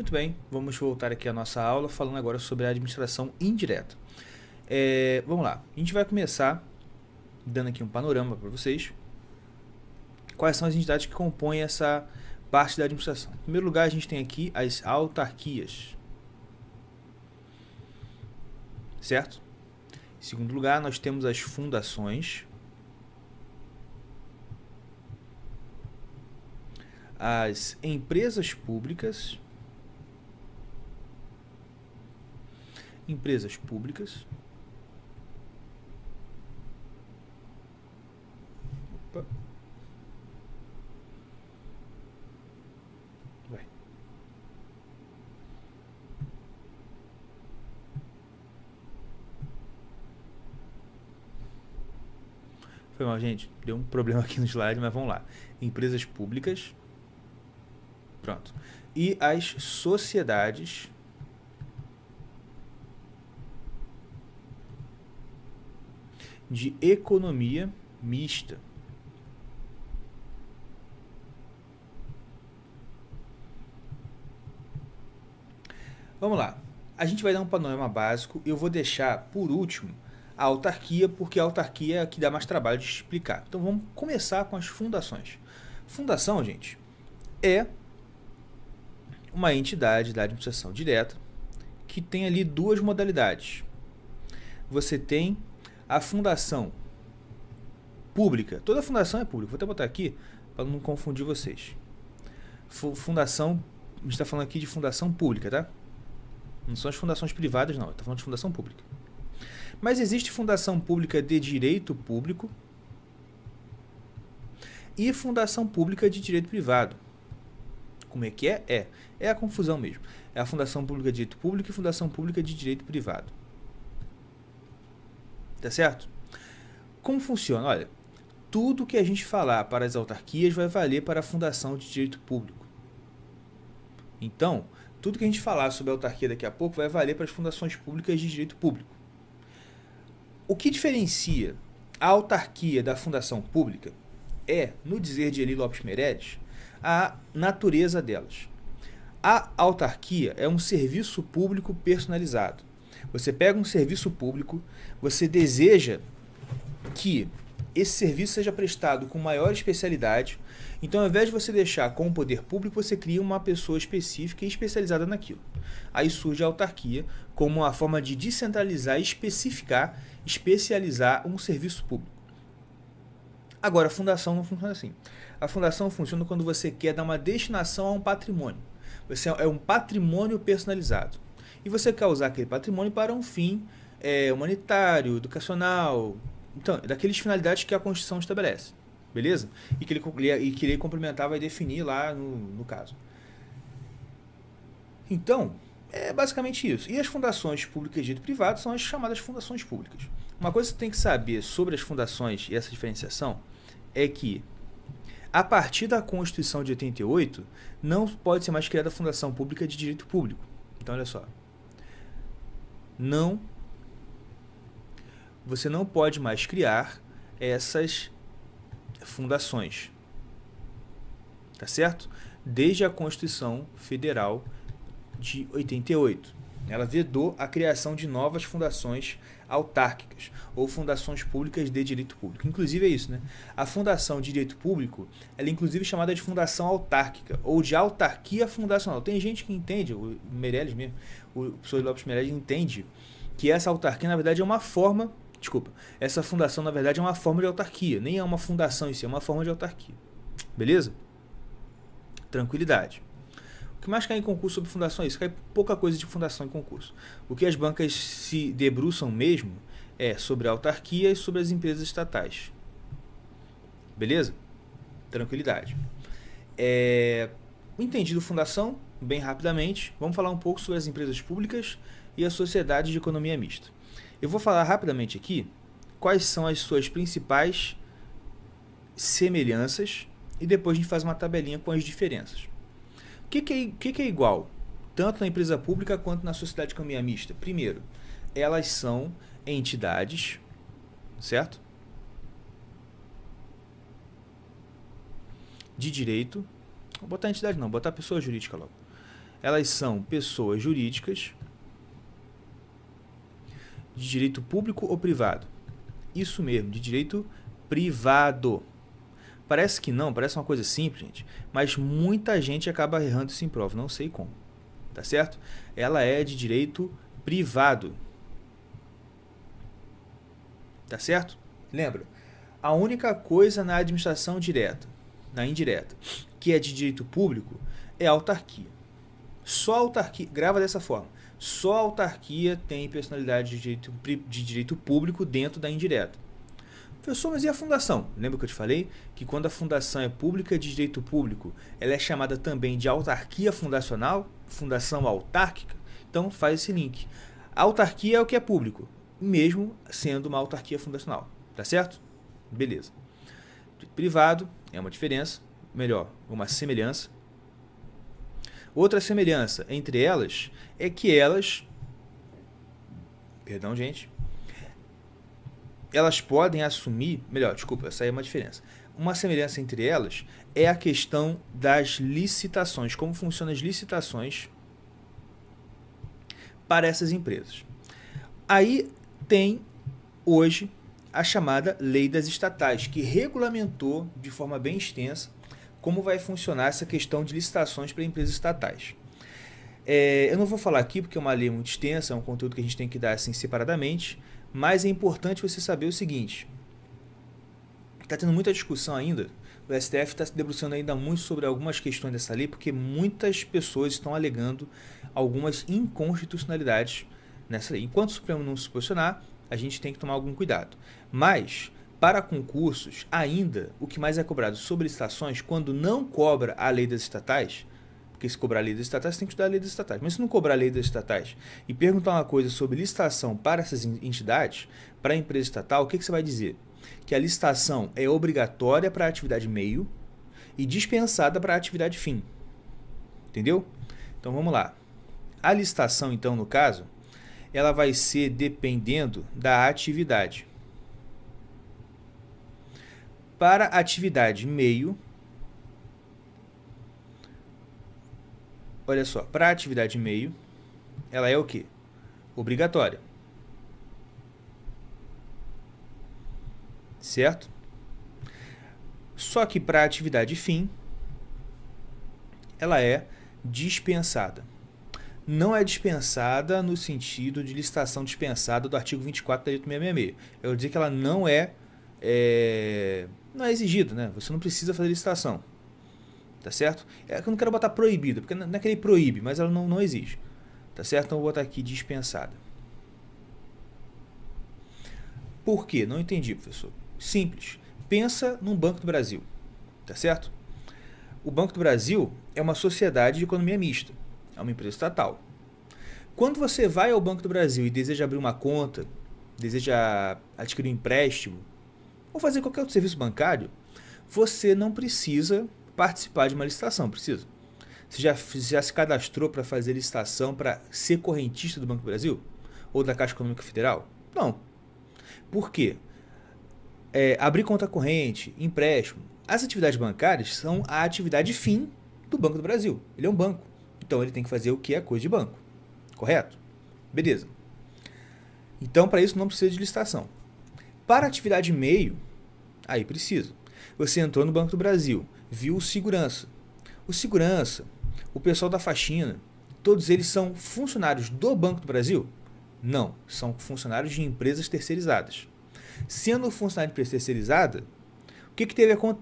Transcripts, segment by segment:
Muito bem, vamos voltar aqui à nossa aula falando agora sobre a administração indireta. Vamos lá, a gente vai começar dando aqui um panorama para vocês. Quais são as entidades que compõem essa parte da administração? Em primeiro lugar, a gente tem aqui as autarquias, certo? Em segundo lugar, nós temos as fundações, as empresas públicas, Opa. Vai. Foi mal, gente. Deu um problema aqui no slide, mas vamos lá. Empresas públicas. Pronto. E as sociedades de economia mista. Vamos lá. A gente vai dar um panorama básico. Eu vou deixar, por último, a autarquia, porque a autarquia é a que dá mais trabalho de explicar. Então vamos começar com as fundações. Fundação, gente, é uma entidade da administração direta que tem ali duas modalidades. Você tem a fundação pública. Toda fundação é pública. Vou até botar aqui para não confundir vocês. Fundação, a gente está falando aqui de fundação pública, tá? Não são as fundações privadas, não. Estou falando de fundação pública. Mas existe fundação pública de direito público e fundação pública de direito privado. Como é que é? É a confusão mesmo. É a fundação pública de direito público e fundação pública de direito privado. Tá certo? Como funciona? Olha, tudo que a gente falar para as autarquias vai valer para a fundação de direito público. Então, tudo que a gente falar sobre a autarquia daqui a pouco vai valer para as fundações públicas de direito público. O que diferencia a autarquia da fundação pública é, no dizer de Eli Lopes Meirelles, a natureza delas. A autarquia é um serviço público personalizado. Você pega um serviço público, você deseja que esse serviço seja prestado com maior especialidade. Então, ao invés de você deixar com o poder público, você cria uma pessoa específica e especializada naquilo. Aí surge a autarquia como uma forma de descentralizar, especificar, especializar um serviço público. Agora, a fundação não funciona assim. A fundação funciona quando você quer dar uma destinação a um patrimônio. Você é um patrimônio personalizado. E você quer usar aquele patrimônio para um fim humanitário, educacional, então, daquelas finalidades que a Constituição estabelece. Beleza? E que ele complementar vai definir lá no caso. Então, é basicamente isso. E as fundações públicas de direito privado são as chamadas fundações públicas. Uma coisa que você tem que saber sobre as fundações e essa diferenciação é que, a partir da Constituição de 88, não pode ser mais criada a fundação pública de direito público. Então, olha só. Você não pode mais criar essas fundações. Tá certo? Desde a Constituição Federal de 88. Ela vedou a criação de novas fundações autárquicas ou fundações públicas de direito público. Inclusive é isso, né? A fundação de direito público, ela é inclusive chamada de fundação autárquica ou de autarquia fundacional. Tem gente que entende, o Meirelles mesmo, o professor Lopes Meirelles entende que essa autarquia na verdade é uma forma, essa fundação na verdade é uma forma de autarquia, nem é uma fundação em si, é uma forma de autarquia. Beleza? Tranquilidade. O que mais cai em concurso sobre fundação é isso, cai pouca coisa de fundação em concurso. O que as bancas se debruçam mesmo é sobre a autarquia e sobre as empresas estatais. Beleza? Tranquilidade. Entendido fundação, bem rapidamente, vamos falar um pouco sobre as empresas públicas e as sociedades de economia mista. Eu vou falar rapidamente aqui quais são as suas principais semelhanças e depois a gente faz uma tabelinha com as diferenças. O que é igual, tanto na empresa pública quanto na sociedade de economia mista? Primeiro, elas são entidades, certo? De direito. Vou botar entidade não, vou botar pessoa jurídica logo. Elas são pessoas jurídicas de direito público ou privado. Isso mesmo, de direito privado. Parece que não, parece uma coisa simples, gente, mas muita gente acaba errando isso em prova, não sei como, tá certo? Ela é de direito privado, tá certo? Lembra, a única coisa na administração direta, na indireta, que é de direito público, é a autarquia. Só a autarquia, grava dessa forma, só a autarquia tem personalidade de direito público dentro da indireta. Professor, mas e a fundação? Lembra que eu te falei que quando a fundação é pública de direito público, ela é chamada também de autarquia fundacional, fundação autárquica? Então faz esse link. A autarquia é o que é público, mesmo sendo uma autarquia fundacional, tá certo? Beleza. Privado é uma diferença, melhor, uma semelhança. Outra semelhança entre elas é que elas, perdão, gente, elas podem assumir, melhor, desculpa, essa aí é uma diferença. Uma semelhança entre elas é a questão das licitações, como funcionam as licitações para essas empresas. Aí tem hoje a chamada Lei das Estatais, que regulamentou de forma bem extensa como vai funcionar essa questão de licitações para empresas estatais. Eu não vou falar aqui porque é uma lei muito extensa, é um conteúdo que a gente tem que dar assim separadamente, mas é importante você saber o seguinte, está tendo muita discussão ainda, o STF está se debruçando ainda muito sobre algumas questões dessa lei, porque muitas pessoas estão alegando algumas inconstitucionalidades nessa lei. Enquanto o Supremo não se posicionar, a gente tem que tomar algum cuidado. Mas, para concursos, ainda, o que mais é cobrado sobre licitações, quando não cobra a lei das estatais, porque se cobrar a lei das estatais, você tem que estudar a lei das estatais. Mas se não cobrar a lei das estatais e perguntar uma coisa sobre licitação para essas entidades, para a empresa estatal, o que você vai dizer? Que a licitação é obrigatória para a atividade meio e dispensada para a atividade fim. Entendeu? Então vamos lá. A licitação, então, no caso, ela vai ser dependendo da atividade. Para a atividade meio, olha só, para a atividade meio, ela é o quê? Obrigatória. Certo? Só que para a atividade fim, ela é dispensada. Não é dispensada no sentido de licitação dispensada do artigo 24 da Lei 8666. Eu vou dizer que ela não é exigida, né? Você não precisa fazer licitação. Tá certo? Eu não quero botar proibida, porque não é que ele proíbe, mas ela não exige. Tá certo? Então eu vou botar aqui dispensada. Por quê? Não entendi, professor. Simples. Pensa num Banco do Brasil. Tá certo? O Banco do Brasil é uma sociedade de economia mista. É uma empresa estatal. Quando você vai ao Banco do Brasil e deseja abrir uma conta, deseja adquirir um empréstimo, ou fazer qualquer outro serviço bancário, você não precisa participar de uma licitação, precisa? Você já se cadastrou para fazer licitação para ser correntista do Banco do Brasil? Ou da Caixa Econômica Federal? Não. Por quê? Abrir conta corrente, empréstimo, as atividades bancárias são a atividade fim do Banco do Brasil. Ele é um banco. Então ele tem que fazer o que é coisa de banco. Correto? Beleza. Então para isso não precisa de licitação. Para a atividade meio, aí precisa. Você entrou no Banco do Brasil, viu o segurança. O segurança, o pessoal da faxina, todos eles são funcionários do Banco do Brasil? Não, são funcionários de empresas terceirizadas. Sendo funcionário de empresa terceirizada,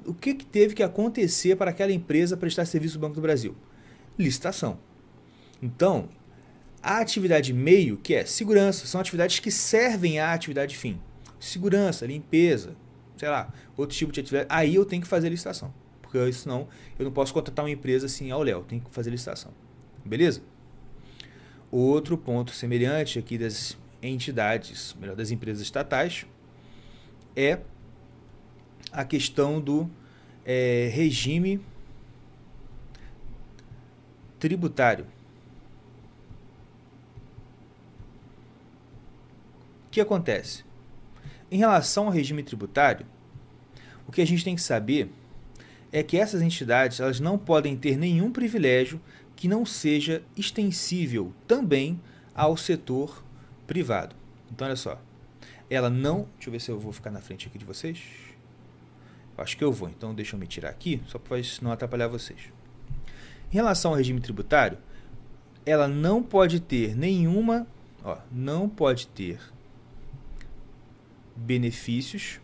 o que teve que acontecer para aquela empresa prestar serviço do Banco do Brasil? Licitação. Então, a atividade meio, que é segurança, são atividades que servem à atividade fim. Segurança, limpeza, sei lá, outro tipo de atividade. Aí eu tenho que fazer licitação. Porque senão eu não posso contratar uma empresa assim ao léu. Tenho que fazer licitação. Beleza? Outro ponto semelhante aqui das entidades, melhor, das empresas estatais, é a questão do regime tributário. O que acontece? Em relação ao regime tributário, o que a gente tem que saber é que essas entidades elas não podem ter nenhum privilégio que não seja extensível também ao setor privado. Então, olha só. Ela não... Deixa eu ver se eu vou ficar na frente aqui de vocês. Eu acho que eu vou. Então, deixa eu me tirar aqui, só para não atrapalhar vocês. Em relação ao regime tributário, ela não pode ter nenhuma... não pode ter benefícios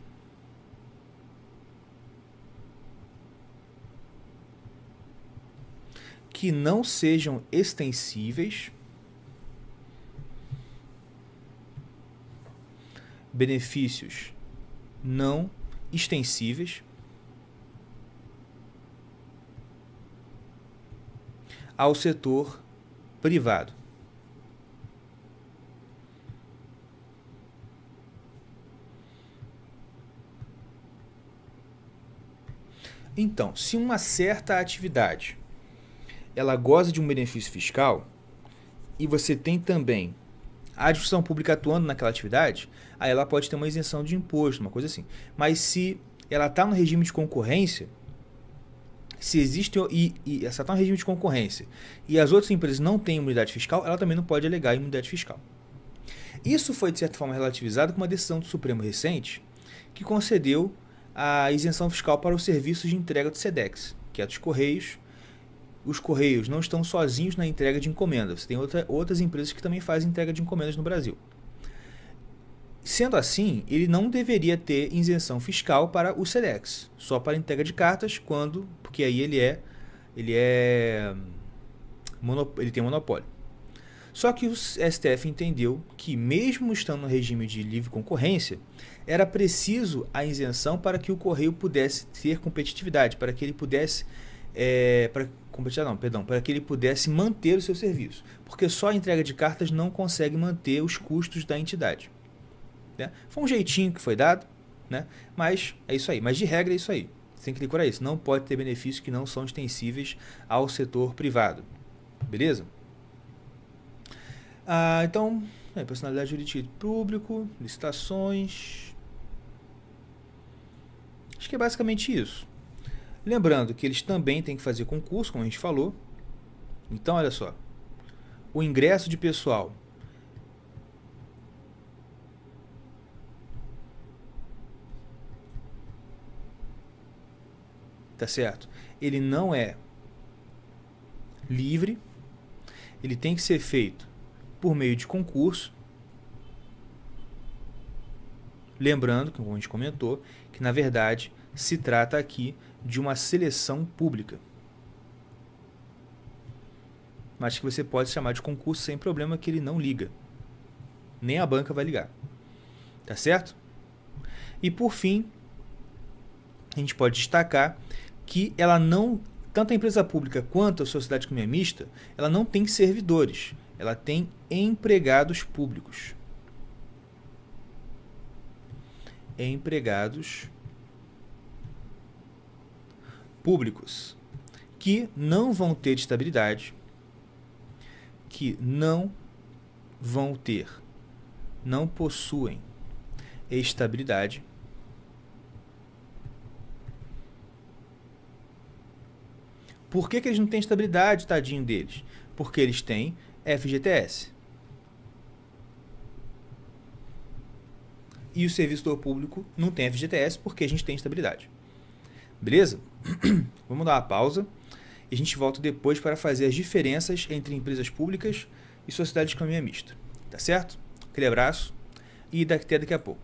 que não sejam extensíveis, benefícios não extensíveis ao setor privado. Então, se uma certa atividade ela goza de um benefício fiscal e você tem também a administração pública atuando naquela atividade, aí ela pode ter uma isenção de imposto, uma coisa assim. Mas se ela está no regime de concorrência, se existe e essa está no regime de concorrência e as outras empresas não têm imunidade fiscal, ela também não pode alegar imunidade fiscal. Isso foi, de certa forma, relativizado com uma decisão do Supremo recente que concedeu a isenção fiscal para os serviços de entrega do SEDEX, que é dos Correios. Os Correios não estão sozinhos na entrega de encomendas. Você tem outras empresas que também fazem entrega de encomendas no Brasil. Sendo assim, ele não deveria ter isenção fiscal para o SEDEX, só para entrega de cartas, porque aí ele tem monopólio. Só que o STF entendeu que, mesmo estando no regime de livre concorrência, era preciso a isenção para que o Correio pudesse ter competitividade, para que ele pudesse para que ele pudesse manter o seu serviço, porque só a entrega de cartas não consegue manter os custos da entidade. Né? Foi um jeitinho que foi dado, né? Mas é isso aí. Mas de regra é isso aí. Você tem que decorar isso. Não pode ter benefícios que não são extensíveis ao setor privado. Beleza? Então, personalidade jurídica público, licitações. Acho que é basicamente isso. Lembrando que eles também têm que fazer concurso, como a gente falou. Então, olha só. O ingresso de pessoal tá certo? Ele não é livre. Ele tem que ser feito por meio de concurso. Lembrando, como a gente comentou, que na verdade se trata aqui de uma seleção pública. Mas que você pode chamar de concurso sem problema, que ele não liga. Nem a banca vai ligar. Tá certo? E por fim, a gente pode destacar que ela não, tanto a empresa pública quanto a sociedade de economia mista, ela não tem servidores, ela tem empregados públicos. Empregados públicos que não vão ter estabilidade, que não possuem estabilidade, Por que eles não têm estabilidade, tadinho deles? Porque eles têm FGTS. E o servidor público não tem FGTS porque a gente tem estabilidade. Beleza? Vamos dar uma pausa e a gente volta depois para fazer as diferenças entre empresas públicas e sociedade de economia mista. Tá certo? Aquele abraço e até daqui a pouco.